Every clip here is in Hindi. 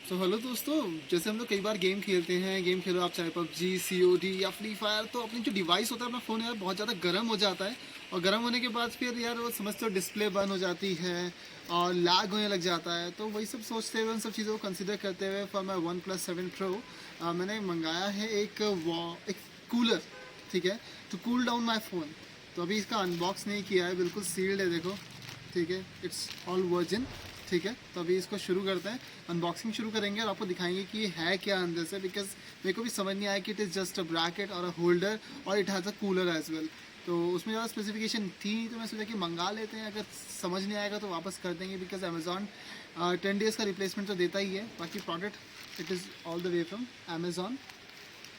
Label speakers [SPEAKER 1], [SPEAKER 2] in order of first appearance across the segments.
[SPEAKER 1] सो हेलो दोस्तों, जैसे हम लोग कई बार गेम खेलते हैं, गेम खेलो आप चाहे पबजी, COD या फ्री फायर, तो अपनी जो डिवाइस होता है अपना फ़ोन यार बहुत ज़्यादा गर्म हो जाता है। और गर्म होने के बाद फिर यार वो समझते हो डिस्प्ले बंद हो जाती है और लैग होने लग जाता है। तो वही सब सोचते हुए उन सब चीज़ों को कंसिडर करते हुए फॉर माई OnePlus 7 Pro मैंने मंगाया है एक कूलर, ठीक है, to cool down my phone. तो अभी इसका अनबॉक्स नहीं किया है, बिल्कुल सील्ड है, देखो, ठीक है, इट्स ऑल वर्जिन। ठीक है, तो अभी इसको शुरू करते हैं, अनबॉक्सिंग शुरू करेंगे और आपको दिखाएंगे कि ये है क्या अंदर से, बिकॉज मेरे को भी समझ नहीं आया कि it is just a bracket और अ होल्डर और it has a cooler as well. तो उसमें ज़्यादा स्पेसिफिकेशन थी, तो मैं सोचा कि मंगा लेते हैं, अगर समझ नहीं आएगा तो वापस कर देंगे, बिकॉज अमेजॉन 10 डेज़ का रिप्लेसमेंट तो देता ही है। बाकी product it is all the way from Amazon.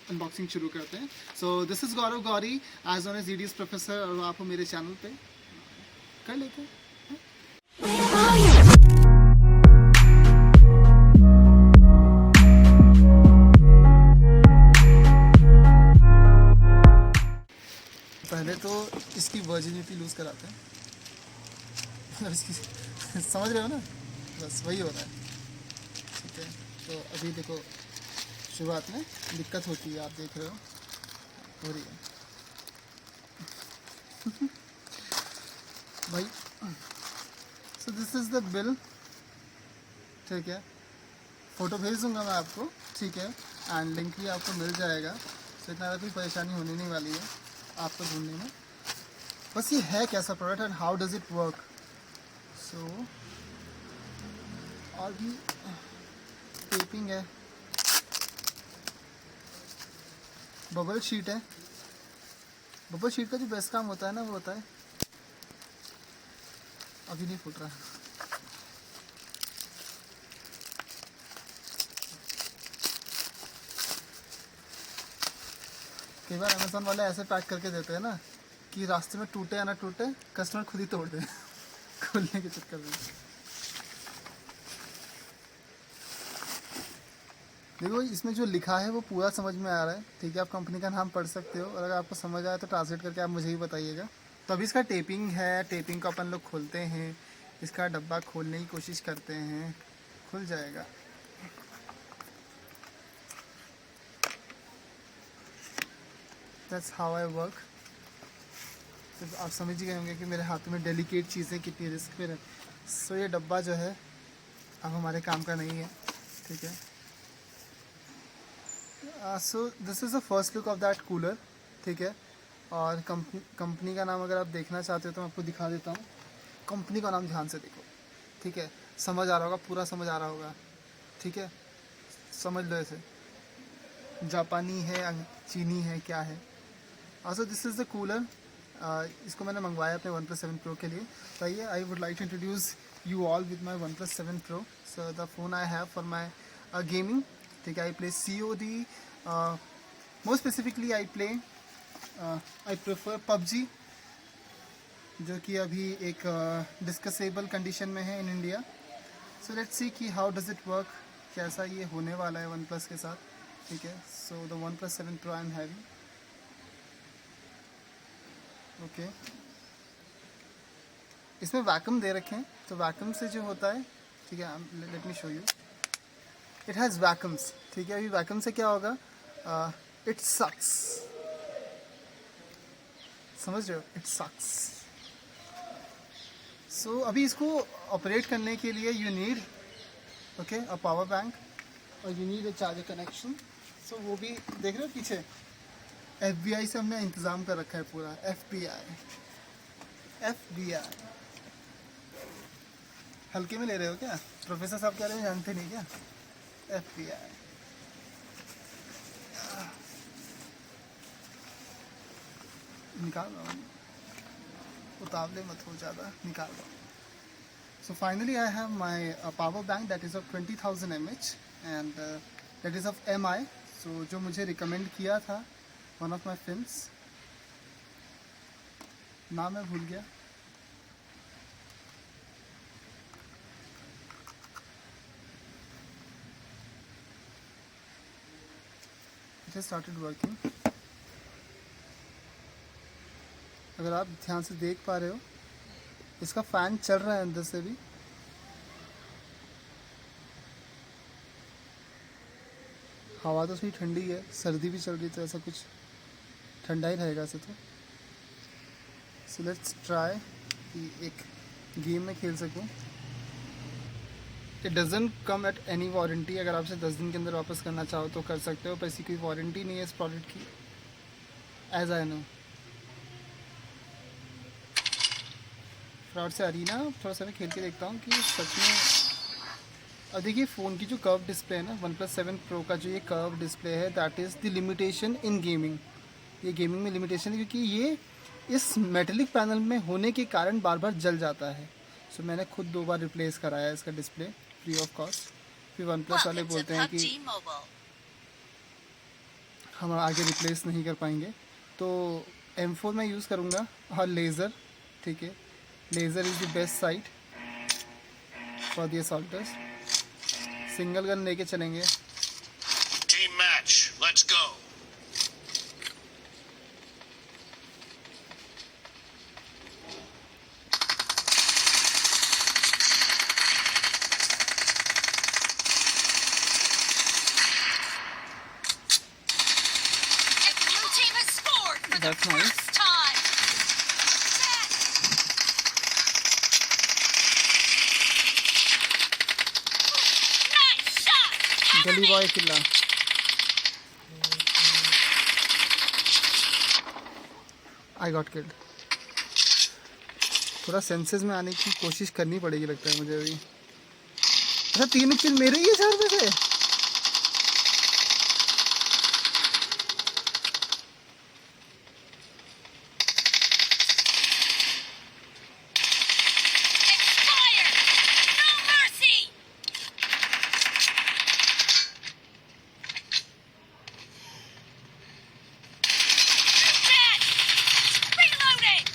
[SPEAKER 1] Unboxing शुरू करते हैं। So this is Gaurav Gauri, as on as EDS professor, और आप मेरे चैनल पे कर लेते हैं। पहले तो इसकी वर्जिनिटी लूज़ कराते हैं, मतलब इसकी समझ रहे हो ना, बस वही हो रहा है। ठीक है, तो अभी देखो शुरुआत में दिक्कत होती है, आप देख रहे हो रही है भाई। सो दिस इज़ द बिल, ठीक है, फ़ोटो भेज दूंगा मैं आपको, ठीक है, एंड लिंक भी आपको मिल जाएगा। तो इतना ज़्यादा कोई परेशानी होने नहीं वाली है आपको ढूंढने में। बस ये है कैसा product and how does it work. सो और भी टेपिंग है, बबल शीट है। बबल शीट का जो बेस्ट काम होता है ना, वो होता है, अभी नहीं फूट रहा है। कई बार अमेजोन वाले ऐसे पैक करके देते हैं ना कि रास्ते में टूटे या ना टूटे, कस्टमर खुद ही तोड़ दे खोलने के चक्कर में। देखो इसमें जो लिखा है वो पूरा समझ में आ रहा है, ठीक है, आप कंपनी का नाम पढ़ सकते हो, और अगर आपको समझ आए तो ट्रांसलेट करके आप मुझे ही बताइएगा। तो अभी इसका टेपिंग है, टेपिंग को अपन लोग खोलते हैं, इसका डब्बा खोलने की कोशिश करते हैं, खुल जाएगा। That's how I work. तो आप समझ ही गए होंगे कि मेरे हाथों में डेलिकेट चीज़ें कितनी रिस्क पे है। सो ये डब्बा जो है अब हमारे काम का नहीं है, ठीक है। सो this is the first look of that cooler, ठीक है। और कंपनी का नाम अगर आप देखना चाहते हो तो मैं आपको दिखा देता हूँ। कंपनी का नाम ध्यान से देखो, ठीक है, समझ आ रहा होगा, पूरा समझ आ रहा होगा, ठीक है, समझ लो इसे, जापानी है, चीनी है, क्या है। सो दिस इज़ द कूलर। इसको मैंने मंगवाया अपने OnePlus 7 Pro के लिए। तो आइए, I would like to introduce you all with my OnePlus 7 Pro। So the phone I have for my gaming, ठीक है। I play COD, most specifically I prefer PUBG, जो कि अभी एक डिस्कसेबल कंडीशन में है in India. So let's see कि हाउ डज इट वर्क, कैसा ये होने वाला है OnePlus के साथ, ठीक है। So the OnePlus 7 Pro I am having, okay. इसमें वैक्यूम दे रखे हैं, तो वैक्यूम से जो होता है, ठीक है, let me show you, it has vacuums, ठीक है। अभी वैक्यूम से क्या होगा, इट सक्स, समझ रहे हो, इट सक्स। सो अभी इसको ऑपरेट करने के लिए you need, okay, a power bank, और you need a charger connection. सो वो भी देख रहे हो पीछे, FBI से हमने इंतज़ाम कर रखा है पूरा, FBI। हल्के में ले रहे हो क्या, प्रोफेसर साहब कह रहे हैं, जानते नहीं क्या, FBI। निकाल रहा हूँ, उतावले मत हो ज़्यादा, निकाल रहा हूँ। So finally I have my power bank that is of 20,000 mAh, and that is of MI. So जो मुझे recommend किया था one of my friends, नाम मैं भूल गया, it has started working। अगर आप ध्यान से देख पा रहे हो, इसका फ़ैन चल रहा है अंदर से भी, हवा तो थोड़ी ठंडी है, सर्दी भी चल रही, तो ऐसा कुछ ठंडा ही रहेगा ऐसे तो। सो लेट्स ट्राई कि एक गेम में खेल सकूं। It doesn't come at any warranty, अगर आपसे 10 दिन के अंदर वापस करना चाहो तो कर सकते हो, पर ऐसी कोई वारंटी नहीं है इस प्रोडक्ट की, एज आई नो। फ्रॉड से आ रही ना, थोड़ा सा मैं खेल के देखता हूँ कि सच में। अब देखिए फ़ोन की जो कर्व डिस्प्ले है ना, OnePlus 7 Pro का जो ये कर्व डिस्प्ले है, that is the limitation in gaming. ये गेमिंग में लिमिटेशन है क्योंकि ये इस मेटेलिक पैनल में होने के कारण बार बार जल जाता है। सो मैंने खुद 2 बार रिप्लेस कराया इसका डिस्प्ले फ्री ऑफ कॉस्ट। फिर OnePlus वाले बोलते हैं कि हम आगे रिप्लेस नहीं कर पाएंगे, तो M4 मैं यूज़ करूँगा और लेज़र, ठीक है। Laser is the best site for the असॉल्टर्स। Single gun लेके चलेंगे।
[SPEAKER 2] Team match, let's go.
[SPEAKER 3] Blue team has scored for the
[SPEAKER 1] That's nice.
[SPEAKER 3] first time. Nice shot. Cover
[SPEAKER 1] गली
[SPEAKER 3] me.
[SPEAKER 1] Boy Qila. I got killed. थोड़ा सेंसेस में आने की कोशिश करनी पड़ेगी लगता है मुझे अभी। अच्छा 3 किल मेरे ही है 4 में से।
[SPEAKER 3] Expired. No mercy. Dead. Reloading.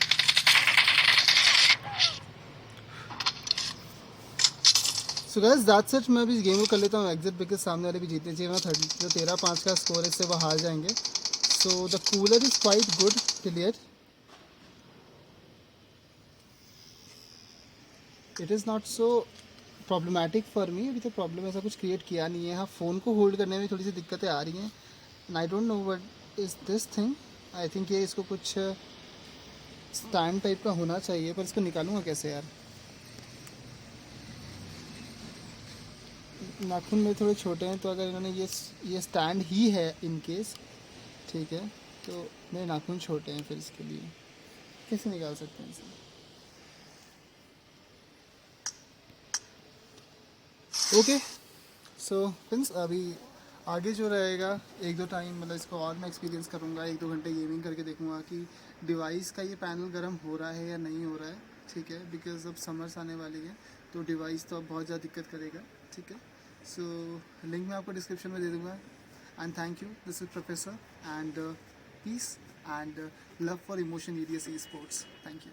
[SPEAKER 1] So guys that's it. मैं अभी इस गेम को कर लेता हूँ एग्जिट, बिकॉज सामने वाले भी जीतने चाहिए ना। 30 जो 13-5 का स्कोर है, इससे वो हार जाएंगे। So the cooler is quite good clear. It is not so problematic for me. अभी तो प्रॉब्लम ऐसा कुछ क्रिएट किया नहीं है। हाँ, फ़ोन को होल्ड करने में थोड़ी सी दिक्कतें आ रही हैं, and I don't know what is this thing. I think ये इसको कुछ स्टैंड टाइप का होना चाहिए, पर इसको निकालूंगा कैसे यार। नाखून मेरे थोड़े छोटे हैं, तो अगर इन्होंने ये स्टैंड ही है इन केस, ठीक है, तो मेरे नाखून छोटे हैं, फिर इसके लिए कैसे निकाल सकते हैं इसे। ओके सो फ्रेंड्स, अभी आगे जो रहेगा 1-2 टाइम, मतलब इसको और मैं एक्सपीरियंस करूँगा, 1-2 घंटे गेमिंग करके देखूँगा कि डिवाइस का ये पैनल गर्म हो रहा है या नहीं हो रहा है, ठीक है। बिकॉज अब समर्स आने वाली है, तो डिवाइस तो अब बहुत ज़्यादा दिक्कत करेगा, ठीक है। सो लिंक मैं आपको डिस्क्रिप्शन में दे दूँगा। And thank you, this is professor, and peace and love for emotion EDS esports। Thank you.